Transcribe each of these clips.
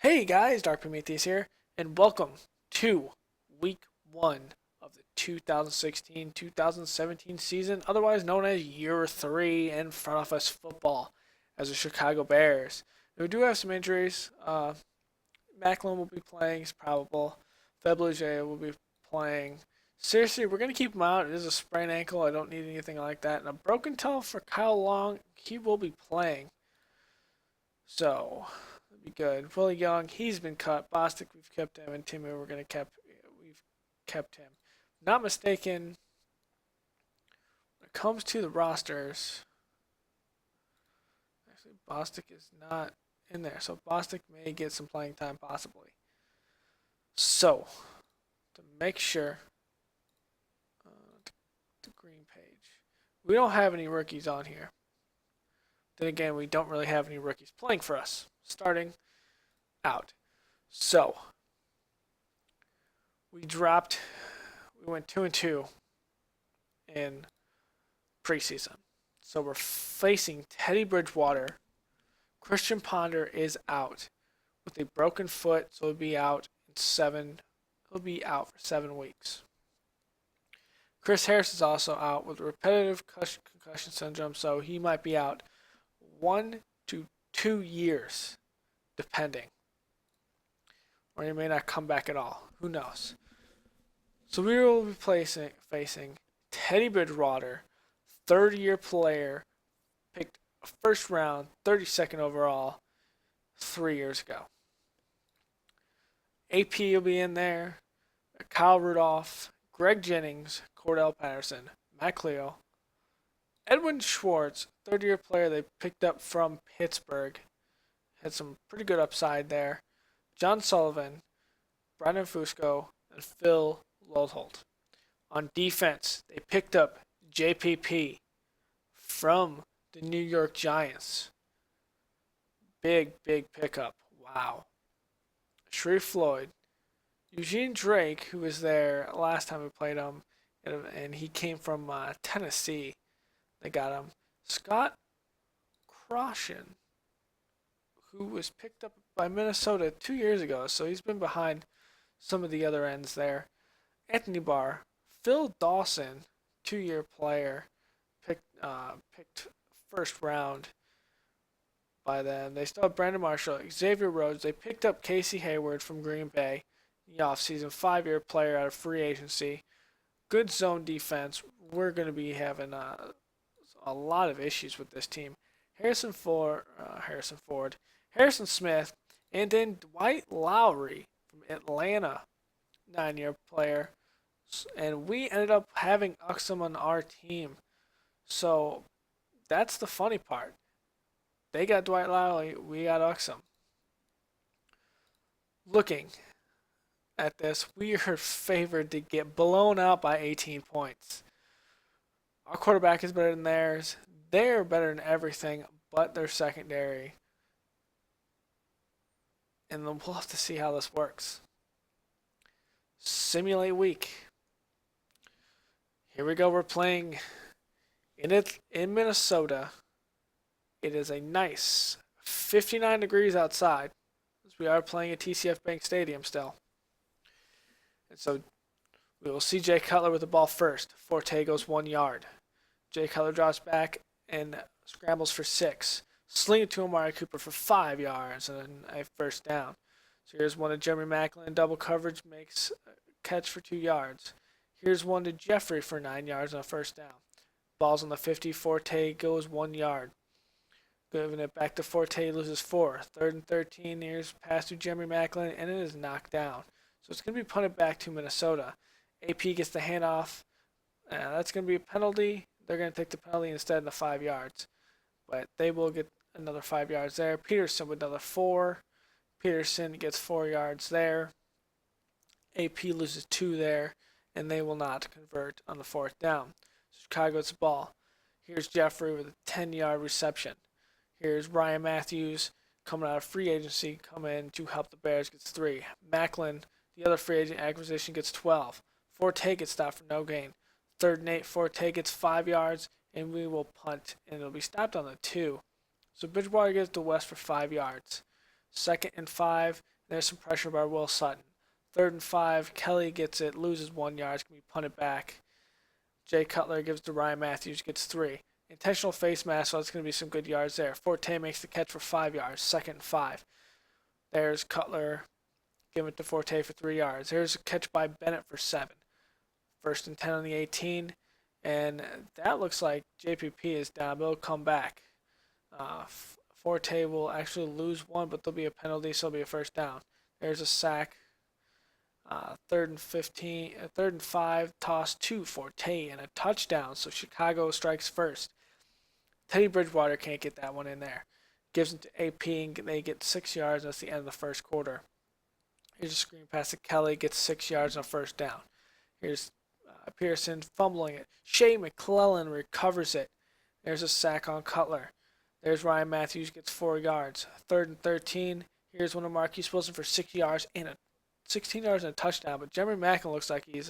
Hey guys, Dark Prometheus here, and welcome to Week 1 of the 2016-2017 season, otherwise known as Year 3 in front office football as the Chicago Bears. We do have some injuries. Macklin will be playing, it's probable. Feblige will be playing. Seriously, we're going to keep him out. It is a sprained ankle. I don't need anything like that. And a broken toe for Kyle Long. He will be playing. So, that'd be good. Willie Young, he's been cut. Bostic, we've kept him, and Timmy, we've kept him. Not mistaken. When it comes to the rosters, actually, Bostic is not in there, so Bostic may get some playing time possibly. So, to make sure, the green page, we don't have any rookies on here. Then again, we don't really have any rookies playing for us. Starting out. So we went 2-2 in preseason. So we're facing Teddy Bridgewater. Christian Ponder is out with a broken foot, so he'll be out for 7 weeks. Chris Harris is also out with repetitive concussion syndrome, so he might be out 1 to 2 years, depending. Or he may not come back at all. Who knows? So we will be facing Teddy Bridgewater, third-year player, picked first round, 32nd overall, 3 years ago. AP will be in there. Kyle Rudolph, Greg Jennings, Cordell Patterson, Matt Cleo, Edwin Schwartz, third-year player they picked up from Pittsburgh. Had some pretty good upside there. John Sullivan, Brandon Fusco, and Phil Lodholt. On defense, they picked up JPP from the New York Giants. Big pickup. Wow. Sharif Floyd, Eugene Drake, who was there last time we played him, and he came from Tennessee. They got him. Scott Croshan, who was picked up by Minnesota 2 years ago, so he's been behind some of the other ends there. Anthony Barr, Phil Dawson, 2-year player, picked first round by them. They still have Brandon Marshall, Xavier Rhodes. They picked up Casey Hayward from Green Bay in the offseason, 5-year player out of free agency. Good zone defense. We're going to be having a lot of issues with this team. Harrison Smith, and then Dwight Lowry from Atlanta, 9-year player. And we ended up having Uxum on our team. So that's the funny part. They got Dwight Lowry, we got Uxum. Looking at this, we are favored to get blown out by 18 points. Our quarterback is better than theirs. They're better than everything but their secondary. And then we'll have to see how this works. Simulate week. Here we go. We're playing in Minnesota. It is a nice 59 degrees outside, as we are playing at TCF Bank Stadium still. And so we will see Jay Cutler with the ball first. Forte goes 1 yard. Jay Cutler drops back and scrambles for 6. Sling it to Amari Cooper for 5 yards and a first down. So here's one to Jeremy Macklin. Double coverage, makes a catch for 2 yards. Here's one to Jeffrey for 9 yards and a first down. Ball's on the 50. Forte goes 1 yard. Giving it back to Forte, loses 4. 3rd and 13. Here's pass to Jeremy Macklin, and it is knocked down. So it's going to be punted back to Minnesota. AP gets the handoff. That's going to be a penalty. They're going to take the penalty instead of the 5 yards. But they will get another 5 yards there. Peterson with another 4. Peterson gets 4 yards there. AP loses 2 there, and they will not convert on the 4th down. Chicago gets the ball. Here's Jeffrey with a 10-yard reception. Here's Ryan Matthews coming out of free agency, coming in to help the Bears, gets 3. Macklin, the other free agent acquisition, gets 12. Forte gets stopped for no gain. 3rd and 8, Forte gets 5 yards, and we will punt, and it'll be stopped on the 2. So Bridgewater gets to West for 5 yards. 2nd and 5, There's some pressure by Will Sutton. 3rd and 5. Kelly gets it, loses 1 yard. It's going to be punted back. Jay Cutler gives to Ryan Matthews, gets 3. Intentional face mask, so it's going to be some good yards there. Forte makes the catch for 5 yards. 2nd and 5. There's Cutler, giving it to Forte for 3 yards. There's a catch by Bennett for 7. 1st and 10 on the 18. And that looks like JPP is down, but it'll come back. Forte will actually lose 1, but there'll be a penalty, so it'll be a 1st down. There's a sack. 3rd and 15, 3rd and 5, toss to Forte and a touchdown. So Chicago strikes first. Teddy Bridgewater can't get that one in there. Gives it to AP and they get 6 yards. That's the end of the first quarter. Here's a screen pass to Kelly, gets 6 yards on 1st down. Here's Pearson fumbling it. Shea McClellan recovers it. There's a sack on Cutler. There's Ryan Matthews, gets 4 yards. 3rd and 13. Here's one of Marquise Wilson for 6 yards and 16 yards and a touchdown. But Jeremy Macklin looks like he's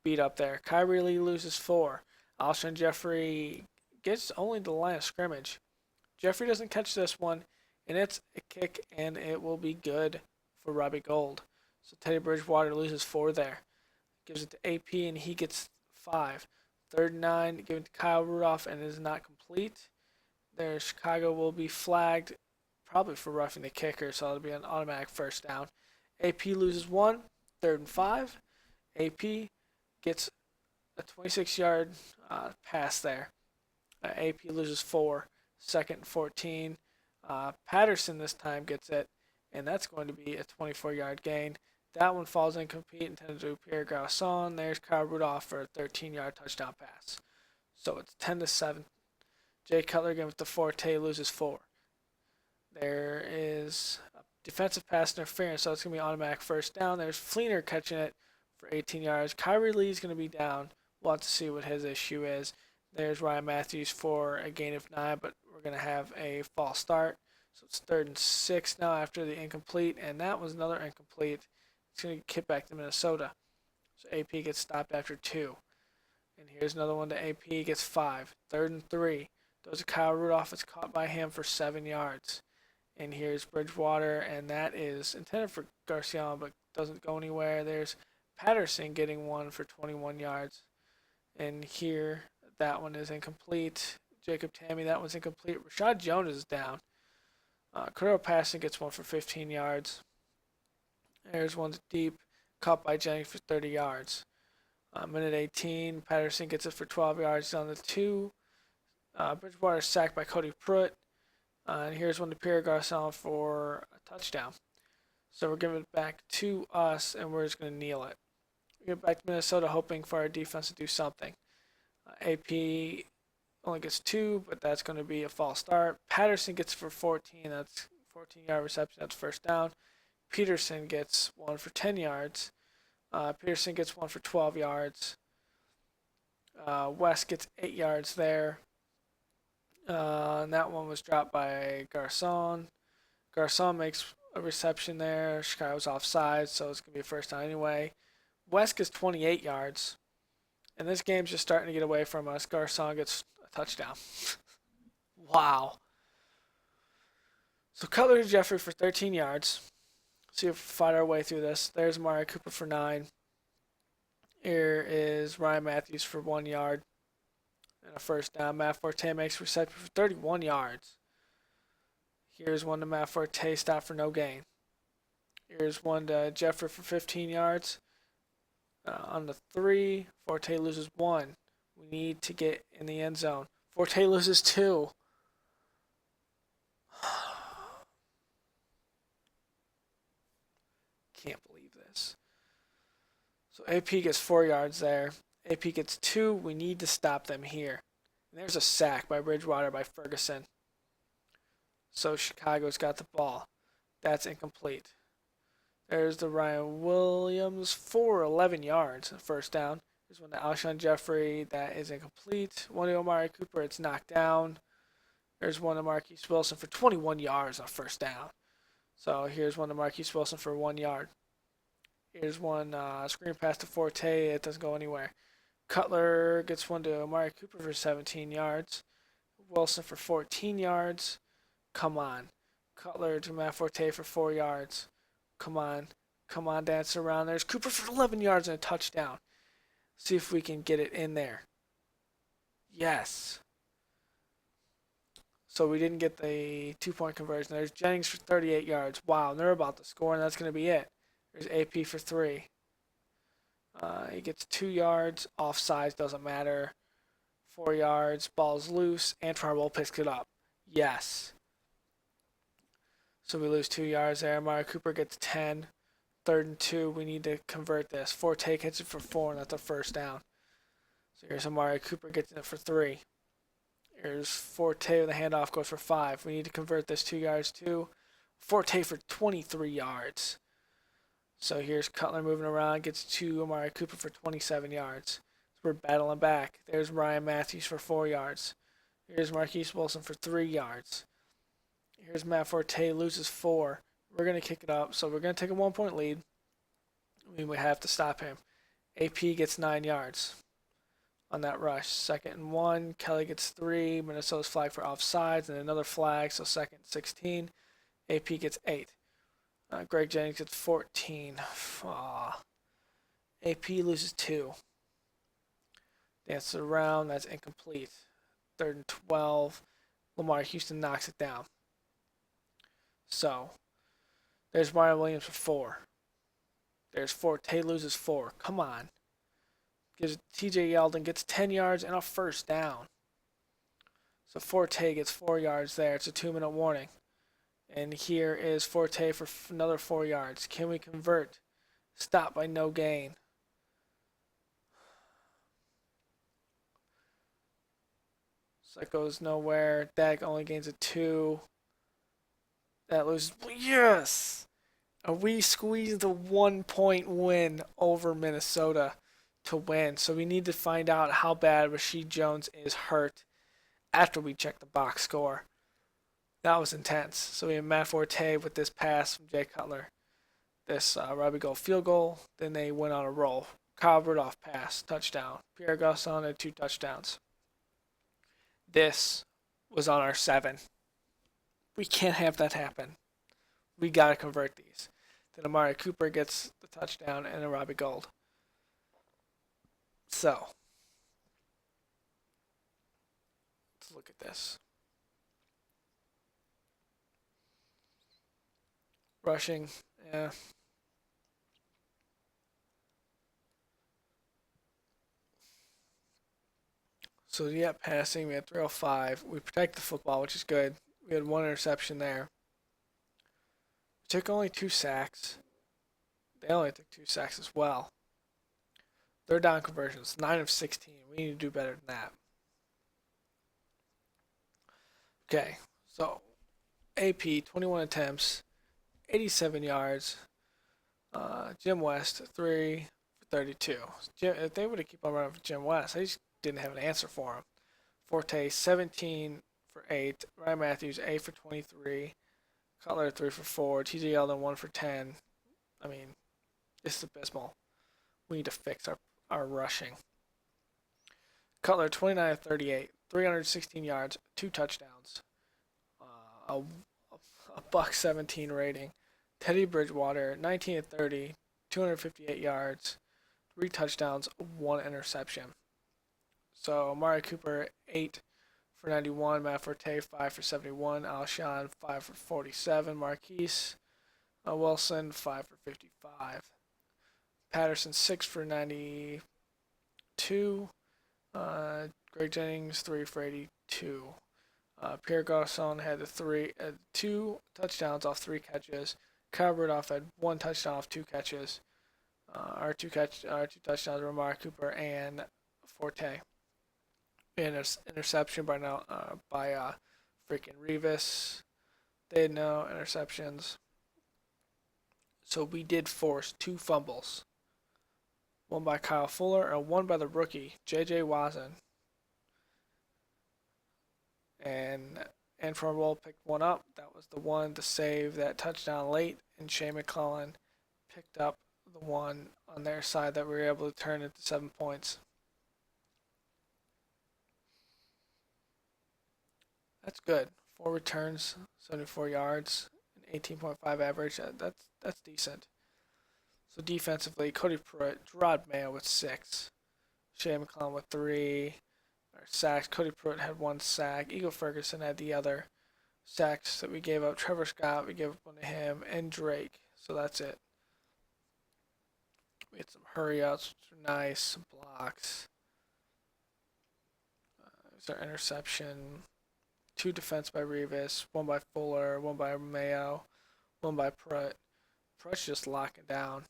beat up there. Kyrie Lee loses 4. Alshon Jeffrey gets only the line of scrimmage. Jeffrey doesn't catch this one, and it's a kick, and it will be good for Robbie Gould. So Teddy Bridgewater loses 4 there. Gives it to AP, and he gets 5. 3rd and 9, given to Kyle Rudolph, and it is not complete. There, Chicago will be flagged, probably for roughing the kicker, so it'll be an automatic 1st down. AP loses 1. 3rd and 5. AP gets a 26-yard pass there. AP loses 4. 2nd and 14. Patterson this time gets it, and that's going to be a 24-yard gain. That one falls incomplete, intended to Pierre Garçon. There's Kyle Rudolph for a 13-yard touchdown pass. So it's 10-7. Jay Cutler gives it to Forte, loses 4. There is a defensive pass interference, so it's going to be automatic 1st down. There's Fleener catching it for 18 yards. Kyrie Lee's going to be down. We'll have to see what his issue is. There's Ryan Matthews for a gain of 9, but we're going to have a false start. So it's 3rd and 6 now after the incomplete, and that was another incomplete. It's going to get back to Minnesota. So AP gets stopped after 2. And here's another one to AP, gets 5. 3rd and 3. Those are Kyle Rudolph. It's caught by him for 7 yards. And here's Bridgewater, and that is intended for Garcia, but doesn't go anywhere. There's Patterson getting 1 for 21 yards. And here, that one is incomplete. Jacob Tammy, that one's incomplete. Rashad Jones is down. Cordero Patterson gets 1 for 15 yards. There's one deep, caught by Jennings for 30 yards. Minute 18, Patterson gets it for 12 yards on the 2. Bridgewater sacked by Cody Pruitt. And here's one to Pierre Garçon for a touchdown. So we're giving it back to us, and we're just going to kneel it. We get back to Minnesota hoping for our defense to do something. AP only gets 2, but that's going to be a false start. Patterson gets for 14. That's 14-yard reception. That's 1st down. Peterson gets 1 for 10 yards. Peterson gets 1 for 12 yards. West gets 8 yards there. And that one was dropped by Garçon. Garçon makes a reception there. Chicago's offside, so it's going to be a 1st down anyway. West gets 28 yards. And this game's just starting to get away from us. Garçon gets a touchdown. Wow. So Cutler to Jeffrey for 13 yards. See if we fight our way through this. There's Amari Cooper for 9. Here is Ryan Matthews for 1 yard. And a 1st down. Matt Forte makes reception for 31 yards. Here's one to Matt Forte, stop for no gain. Here's one to Jeffrey for 15 yards. On the 3, Forte loses 1. We need to get in the end zone. Forte loses 2. Can't believe this. So AP gets 4 yards there. AP gets 2. We need to stop them here. And there's a sack by Bridgewater by Ferguson. So Chicago's got the ball. That's incomplete. There's the Ryan Williams for 11 yards. 1st down. There's one to Alshon Jeffrey. That is incomplete. One to Amari Cooper. It's knocked down. There's one to Marquise Wilson for 21 yards on 1st down. So here's one to Marquise Wilson for 1 yard. Here's one screen pass to Forte. It doesn't go anywhere. Cutler gets one to Amari Cooper for 17 yards. Wilson for 14 yards. Come on. Cutler to Matt Forte for 4 yards. Come on. Come on, dance around. There's Cooper for 11 yards and a touchdown. See if we can get it in there. Yes. So we didn't get the 2-point conversion. There's Jennings for 38 yards. Wow, and they're about to score, and that's going to be it. There's AP for 3. He gets 2 yards. Offsides doesn't matter. 4 yards. Ball's loose. Antwon Roll picks it up. Yes. So we lose 2 yards there. Amari Cooper gets 10. 3rd and 2. We need to convert this. Forte hits it for 4, and that's a first down. So here's Amari Cooper getting it for 3. Here's Forte with a handoff, goes for 5. We need to convert this 2 yards too. Forte for 23 yards. So here's Cutler moving around, gets to Amari Cooper for 27 yards. So we're battling back. There's Ryan Matthews for 4 yards. Here's Marquise Wilson for 3 yards. Here's Matt Forte, loses 4. We're going to kick it up, so we're going to take a 1-point lead. We have to stop him. AP gets 9 yards on that rush. 2nd and 1. Kelly gets 3. Minnesota's flag for offsides and another flag, so 2nd and 16. AP gets 8. Greg Jennings gets 14. AP loses 2. Dances around. That's incomplete. 3rd and 12. Lamar Houston knocks it down. So, there's Mario Williams for 4. There's Forte loses 4. Come on. Gives TJ Yeldon, gets 10 yards and a first down. So Forte gets 4 yards there. It's a 2-minute warning. And here is Forte for another 4 yards. Can we convert? Stop by no gain. So that goes nowhere. Dak only gains a 2. That loses. Yes! And we squeezed the 1-point win over Minnesota to win. So we need to find out how bad Rashid Jones is hurt after we check the box score. That was intense. So we have Matt Forte with this pass from Jay Cutler. This Robbie Gold field goal. Then they went on a roll. Kyle Rudolph pass, touchdown. Pierre Garçon had 2 touchdowns. This was on our 7. We can't have that happen. We got to convert these. Then Amari Cooper gets the touchdown and a Robbie Gold. So, let's look at this. Rushing, yeah. So, yeah, passing, we had 305. We protect the football, which is good. We had 1 interception there. We took only 2 sacks. They only took 2 sacks as well. 3rd down conversions, 9 of 16. We need to do better than that. Okay, so AP, 21 attempts, 87 yards. Jim West, 3 for 32. If they would have kept on running for Jim West, I just didn't have an answer for him. Forte, 17 for 8. Ryan Matthews, 8 for 23. Cutler, 3 for 4. TJ Yeldon, 1 for 10. I mean, this is abysmal. We need to fix our rushing. Cutler, 29 of 38. 316 yards, 2 touchdowns. A $1.17 rating. Teddy Bridgewater, 19 of 30, 258 yards, 3 touchdowns, 1 interception. So Amari Cooper, 8 for 91, Matt Forte, 5 for 71, Alshon, 5 for 47, Marquise Wilson, 5 for 55, Patterson, 6 for 92, Greg Jennings, 3 for 82. Pierre Garçon had 2 touchdowns off 3 catches. Kyle Rudolph had 1 touchdown off 2 catches. Our two touchdowns were Amari Cooper and Forte. And an interception by freaking Revis. They had no interceptions. So we did force 2 fumbles. One by Kyle Fuller and one by the rookie, J.J. Wazen. And Antwon Roll picked one up. That was the one to save that touchdown late. And Shea McClellan picked up the one on their side that we were able to turn into 7 points. That's good. 4 returns, 74 yards, and 18.5 average. That's decent. So defensively, Cody Pruitt, Gerard Mayo with 6, Shea McClellan with 3 sacks. Cody Pruitt had 1 sack. Eagle Ferguson had the other sacks that we gave up. Trevor Scott, we gave up one to him, and Drake. So that's it. We had some hurry outs, which are nice, some blocks. There's our interception. 2 defense by Revis, 1 by Fuller, 1 by Mayo, 1 by Pruitt. Pruitt's just locking down.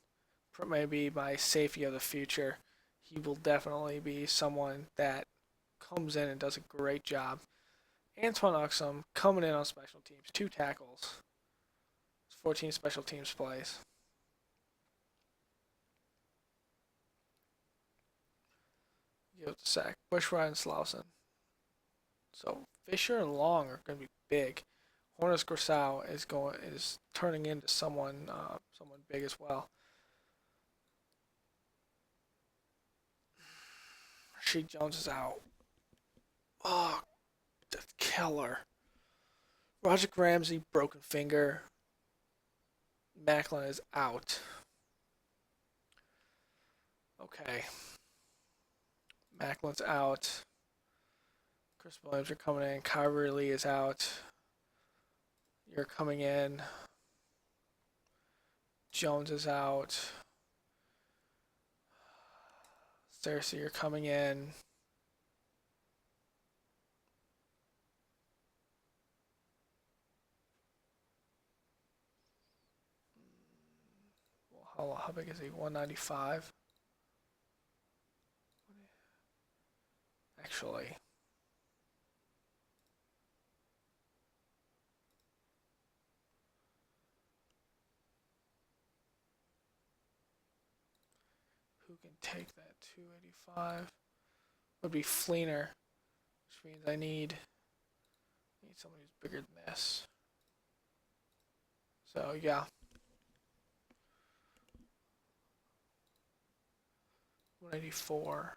Pruitt may be my safety of the future. He will definitely be someone that comes in and does a great job. Antoine Uxum coming in on special teams, 2 tackles, 14 special teams plays. Give it the sack. Bushwright and Slauson. So Fisher and Long are going to be big. Hornets Grisau is turning into someone big as well. Rasheed Jones is out. Oh, that's killer. Roger Ramsey, broken finger. Macklin is out. Okay. Macklin's out. Chris Williams, you're coming in. Kyrie Lee is out. You're coming in. Jones is out. Cersei, you're coming in. Well, how big is he? 195? Actually. Who can take that? 285 would be Fleener, which means I need someone who's bigger than this. So yeah, 184,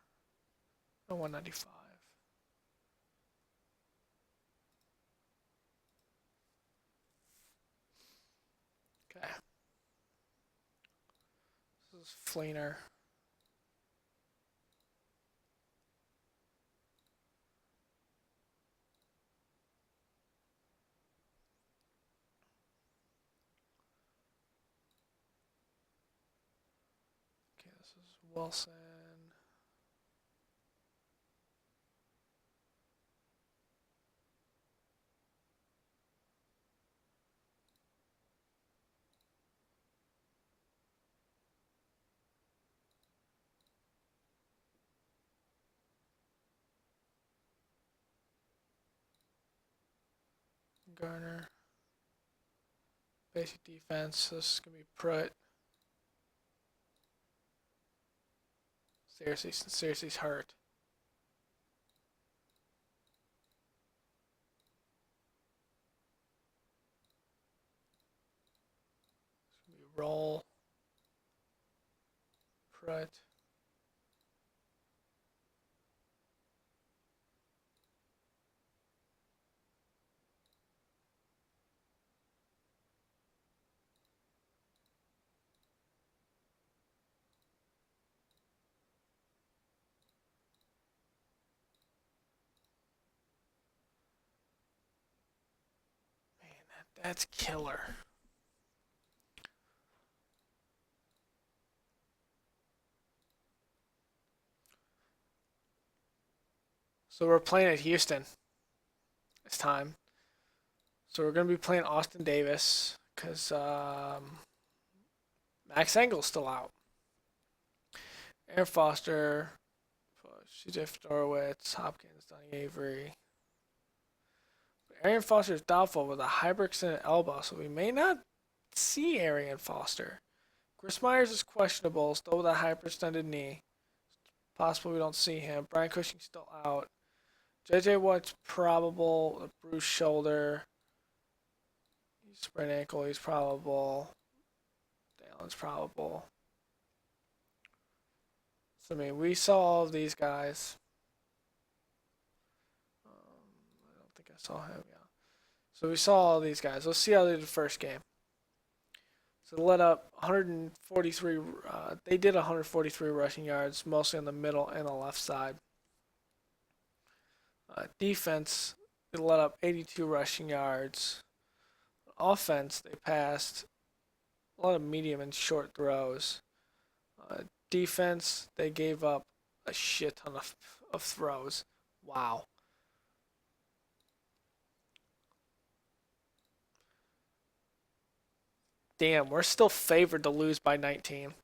no 195. Okay, this is Fleener. Okay, this is Wilson. Garner. Basic defense. This is gonna be Pruitt. Seriously's hurt. It's gonna be Roll. Pruitt. Man, that's killer. So we're playing at Houston. It's time. So we're gonna be playing Austin Davis because Max Engel's still out. Aaron Foster, CJ Fedorowicz, Hopkins, Donnie Avery. Arian Foster is doubtful with a hyperextended elbow, so we may not see Arian Foster. Chris Myers is questionable, still with a hyperextended knee. Possible we don't see him. Brian Cushing's still out. JJ Watt's probable, a bruised shoulder. He's sprained ankle, he's probable. Dalen's probable. So, I mean, we saw all of these guys. I don't think I saw him, yeah. So we saw all these guys. Let's see how they did the first game. So they let up 143. They did 143 rushing yards, mostly on the middle and the left side. Defense, they let up 82 rushing yards. Offense, they passed a lot of medium and short throws. Uh, Defense, they gave up a shit ton of throws. Wow. Damn, we're still favored to lose by 19.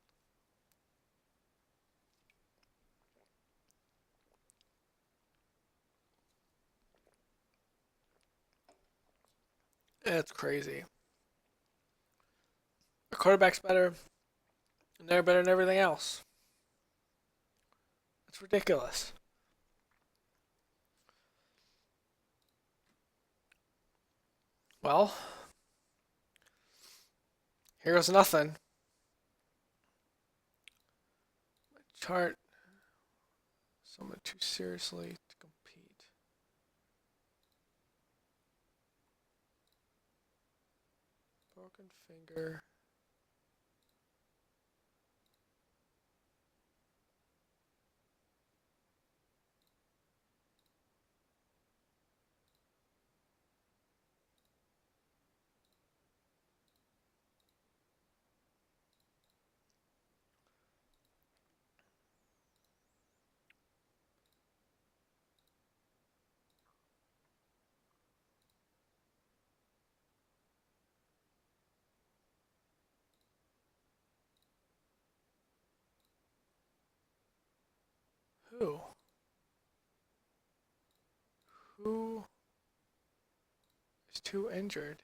It's crazy. The quarterback's better, and they're better than everything else. It's ridiculous. Well, here goes nothing. My chart, someone too seriously to compete. Broken finger. Who? Who is too injured?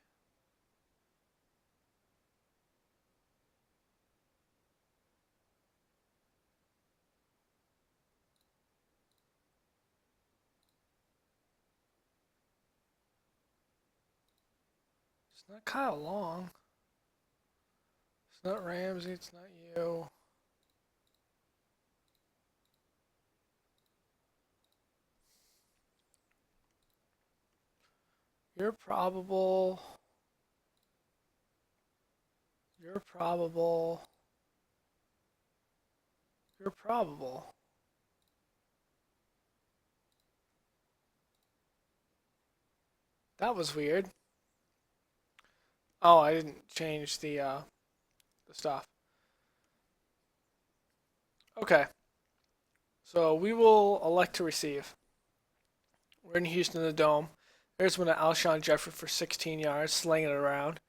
It's not Kyle Long. It's not Ramsey. It's not you. You're probable. You're probable. You're probable. That was weird. Oh, I didn't change the stuff. Okay. So we will elect to receive. We're in Houston in the Dome. There's one to Alshon Jeffrey for 16 yards, slinging it around.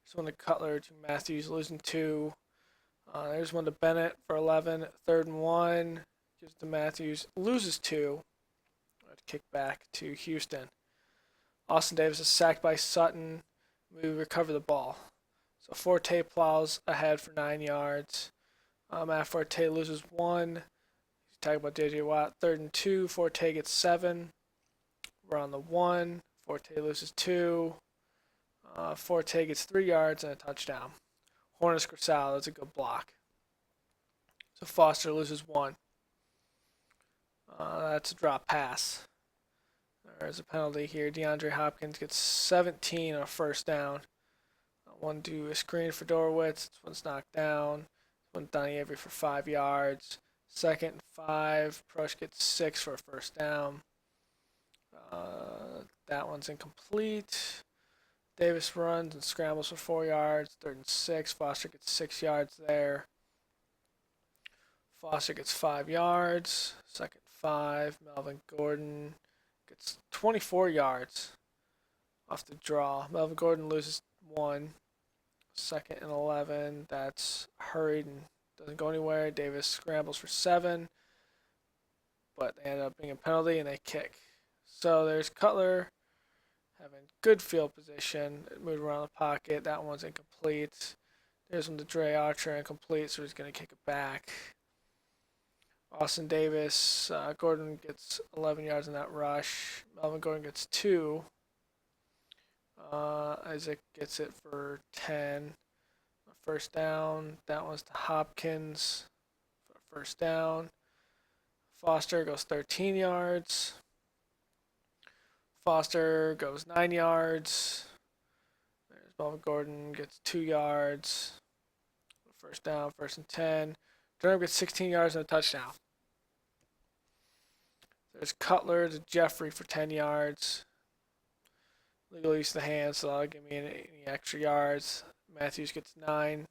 There's one to Cutler to Matthews, losing 2. There's one to Bennett for 11, 3rd and 1. Gives to Matthews, loses 2. Kick back to Houston. Austin Davis is sacked by Sutton. We recover the ball. So Forte plows ahead for 9 yards. Matt Forte loses 1. Talk about JJ Watt. 3rd and 2. Forte gets 7. We're on the 1. Forte loses 2. Forte gets 3 yards and a touchdown. Hornets Crisal, that's a good block. So Foster loses 1. That's a drop pass. There's a penalty here. DeAndre Hopkins gets 17 on a first down. One to a screen for Dorowitz. This one's knocked down. One Donnie Avery for 5 yards. 2nd and 5. Prush gets 6 for a first down. That one's incomplete. Davis runs and scrambles for 4 yards. 3rd and 6. Foster gets 6 yards there. Foster gets 5 yards. 2nd 5. Melvin Gordon gets 24 yards off the draw. Melvin Gordon loses 1. 2nd and 11. That's hurried and doesn't go anywhere. Davis scrambles for 7, but they end up being a penalty and they kick. So there's Cutler having good field position. It moved around the pocket. That one's incomplete. There's one to Dre Archer, incomplete, so he's going to kick it back. Austin Davis, Gordon gets 11 yards in that rush. Melvin Gordon gets 2. Isaac gets it for 10. First down. That one's to Hopkins for a first down. Foster goes 13 yards. Foster goes 9 yards. There's Melvin Gordon, gets 2 yards. First down, 1st and 10. Durham gets 16 yards and a touchdown. There's Cutler to Jeffrey for 10 yards. Legal use of the hands, so that'll give me any extra yards. Matthews gets 9.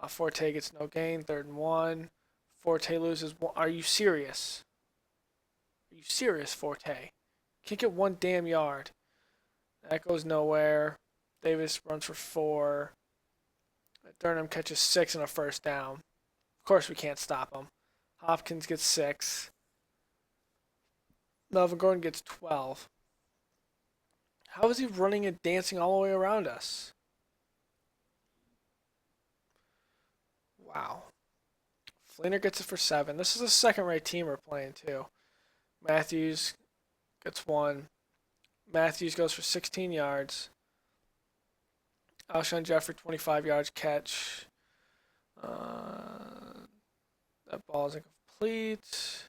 Forte gets no gain, 3rd and 1. Forte loses 1. Are you serious? Are you serious, Forte? Can't get 1 damn yard. That goes nowhere. Davis runs for 4. Durham catches 6 on a 1st down. Of course we can't stop him. Hopkins gets 6. Melvin Gordon gets 12. How is he running and dancing all the way around us? Wow. Fleener gets it for 7. This is a second-rate team we're playing, too. Matthews gets 1. Matthews goes for 16 yards. Alshon Jeffrey, 25 yards catch. That ball is incomplete.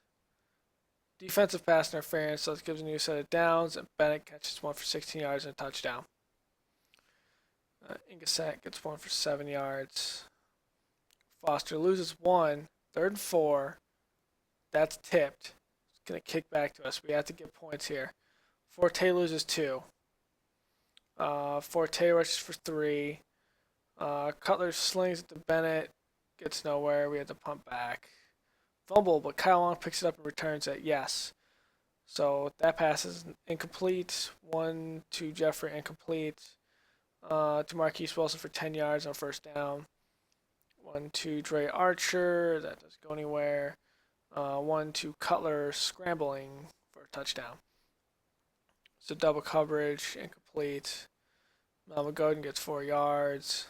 Defensive pass interference, so it gives a new set of downs. And Bennett catches 1 for 16 yards and a touchdown. Ingasette gets 1 for 7 yards. Foster loses 1. 3rd and 4. That's tipped. It's going to kick back to us. We have to get points here. Forte loses 2. Forte rushes for 3. Cutler slings it to Bennett. Gets nowhere. We have to pump back. Fumble, but Kyle Long picks it up and returns it. Yes. So that pass is incomplete. 1 to Jeffrey, incomplete. To Marquise Wilson for 10 yards on 1st down. 1 to Dre Archer. That doesn't go anywhere. 1 to Cutler, scrambling for a touchdown. So double coverage, incomplete. Melvin Gordon gets 4 yards.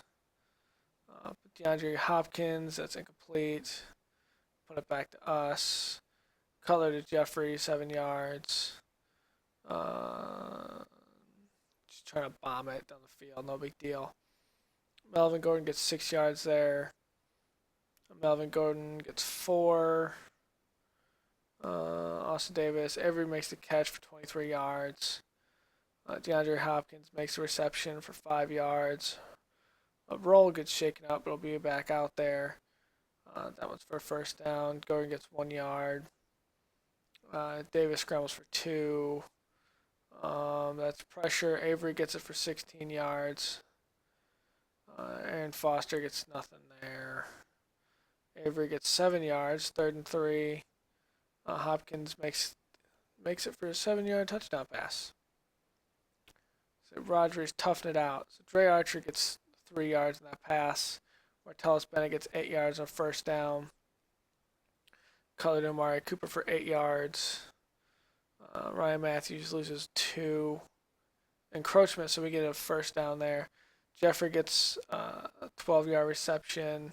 DeAndre Hopkins, that's incomplete. Put it back to us. Cutler to Jeffrey, 7 yards. Just trying to bomb it down the field, no big deal. Melvin Gordon gets 6 yards there. Melvin Gordon gets 4. Austin Davis, Avery makes the catch for 23 yards. DeAndre Hopkins makes a reception for 5 yards. A roll gets shaken up, but it'll be back out there. That one's for 1st down. Gordon gets 1 yard. Davis scrambles for 2. That's pressure. Avery gets it for 16 yards. Aaron Foster gets nothing there. Avery gets 7 yards. 3rd and 3. Hopkins makes it for a 7-yard touchdown pass. So Rodgers toughened it out. So Dre Archer gets 3 yards in that pass. Martellus Bennett gets 8 yards on 1st down. Cutler to Amari Cooper for 8 yards. Ryan Matthews loses 2. Encroachment, so we get a 1st down there. Jeffrey gets a 12-yard reception.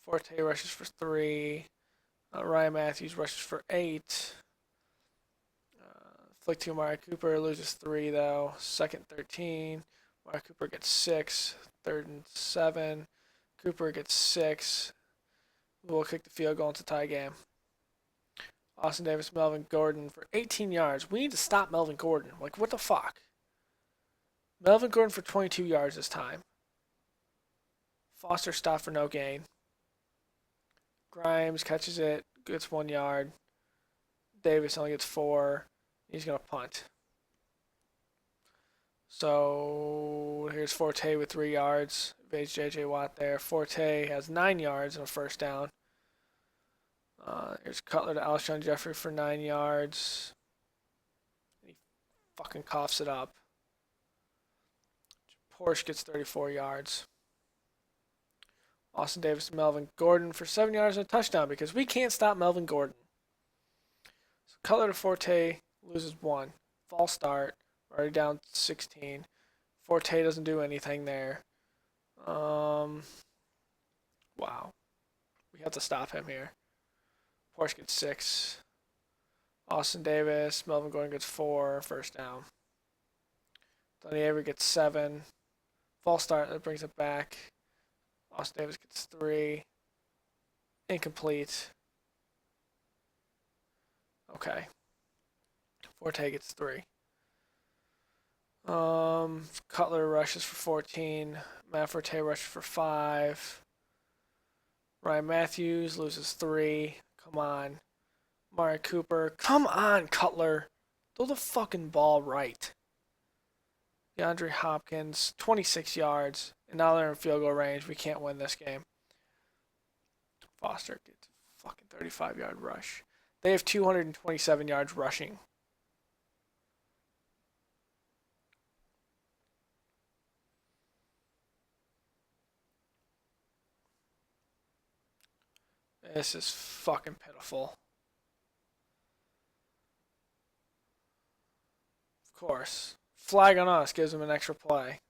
Forte rushes for 3. Ryan Matthews rushes for 8. Flick to Amari Cooper, loses 3 though. 2nd-13. Amari Cooper gets 6. 3rd and 7. Cooper gets 6. We'll kick the field goal into tie game. Austin Davis, Melvin Gordon for 18 yards. We need to stop Melvin Gordon. Like, what the fuck? Melvin Gordon for 22 yards this time. Foster stopped for no gain. Grimes catches it, gets 1 yard. Davis only gets 4. He's going to punt. So here's Forte with 3 yards. Evades J.J. Watt there. Forte has 9 yards on a 1st down. Here's Cutler to Alshon Jeffrey for 9 yards. He fucking coughs it up. Porsche gets 34 yards. Austin Davis to Melvin Gordon for 7 yards and a touchdown because we can't stop Melvin Gordon. So Cutler to Forte loses 1. False start. We're already down 16. Forte doesn't do anything there. Wow. We have to stop him here. Porsche gets 6. Austin Davis, Melvin Gordon gets 4. 1st down. Donnie Avery gets 7. False start, that brings it back. Austin Davis gets 3. Incomplete. Okay. Forte gets 3. Cutler rushes for 14. Matt Forte rushes for 5. Ryan Matthews loses 3. Come on. Amari Cooper. Come on, Cutler. Throw the fucking ball right. DeAndre Hopkins, 26 yards. And now they're in field goal range. We can't win this game. Foster gets a fucking 35-yard rush. They have 227 yards rushing. This is fucking pitiful. Of course. Flag on us gives them an extra play.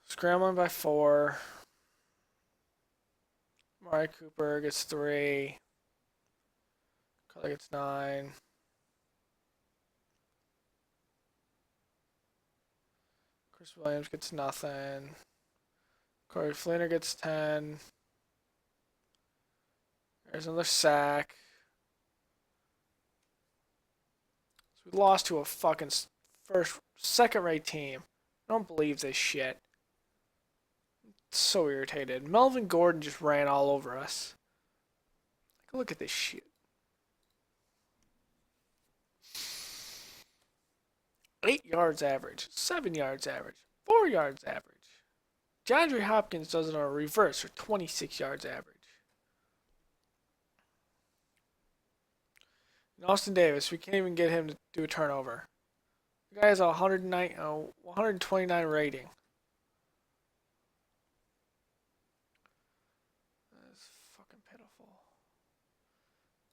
Scrambling by 4. Amari Cooper gets 3. Cutler gets 9. Chris Williams gets nothing. Corey Fleener gets 10. There's another sack. So we lost to a fucking second-rate team. I don't believe this shit. So irritated. Melvin Gordon just ran all over us. Look at this shit. 8 yards average, 7 yards average, 4 yards average. DeAndre Hopkins does it on a reverse for 26 yards average. And Austin Davis, we can't even get him to do a turnover. The guy has a 129 rating. That's fucking pitiful.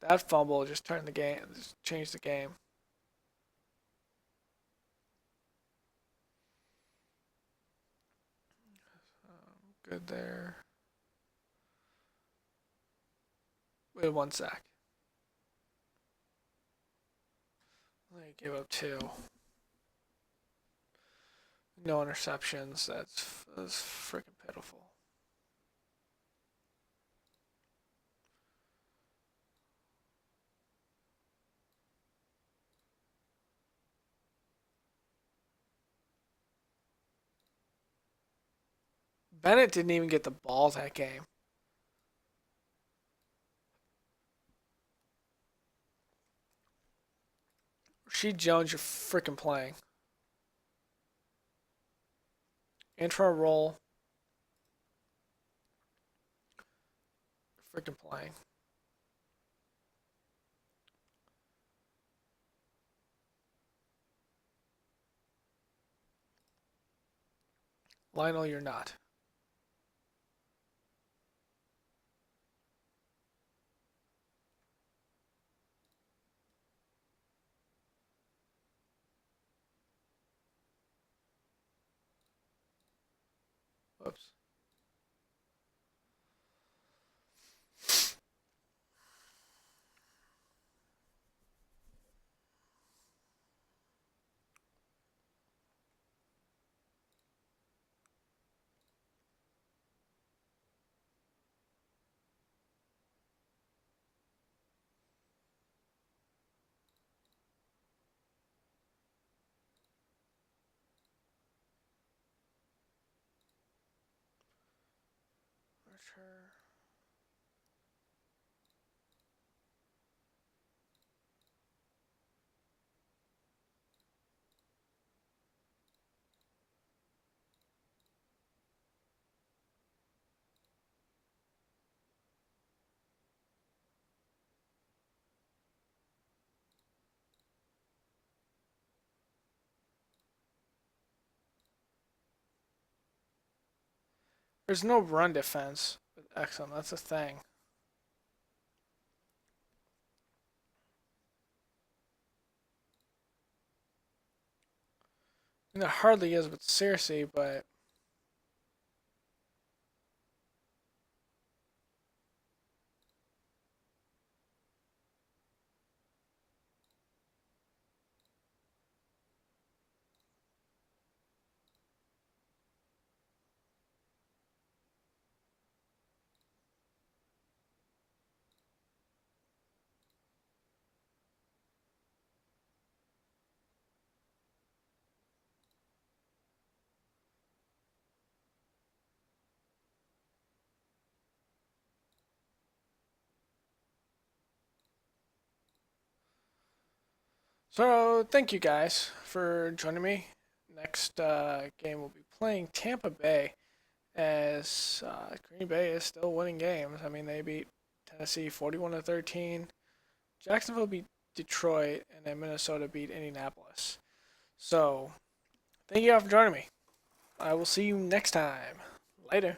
That fumble just turned the game, just changed the game. Good there. We had 1 sack. They gave up 2. No interceptions. That's freaking pitiful. Bennett didn't even get the ball that game. Rasheed Jones, you're freaking playing. Intro roll. Freaking playing. Lionel, you're not. Whoops. Archer. There's no run defense with Exum. That's the thing. I mean, there hardly is with Cersei, but So thank you guys for joining me. Next game we'll be playing Tampa Bay, as Green Bay is still winning games. I mean, they beat Tennessee 41-13. Jacksonville beat Detroit, and then Minnesota beat Indianapolis. So thank you all for joining me. I will see you next time. Later.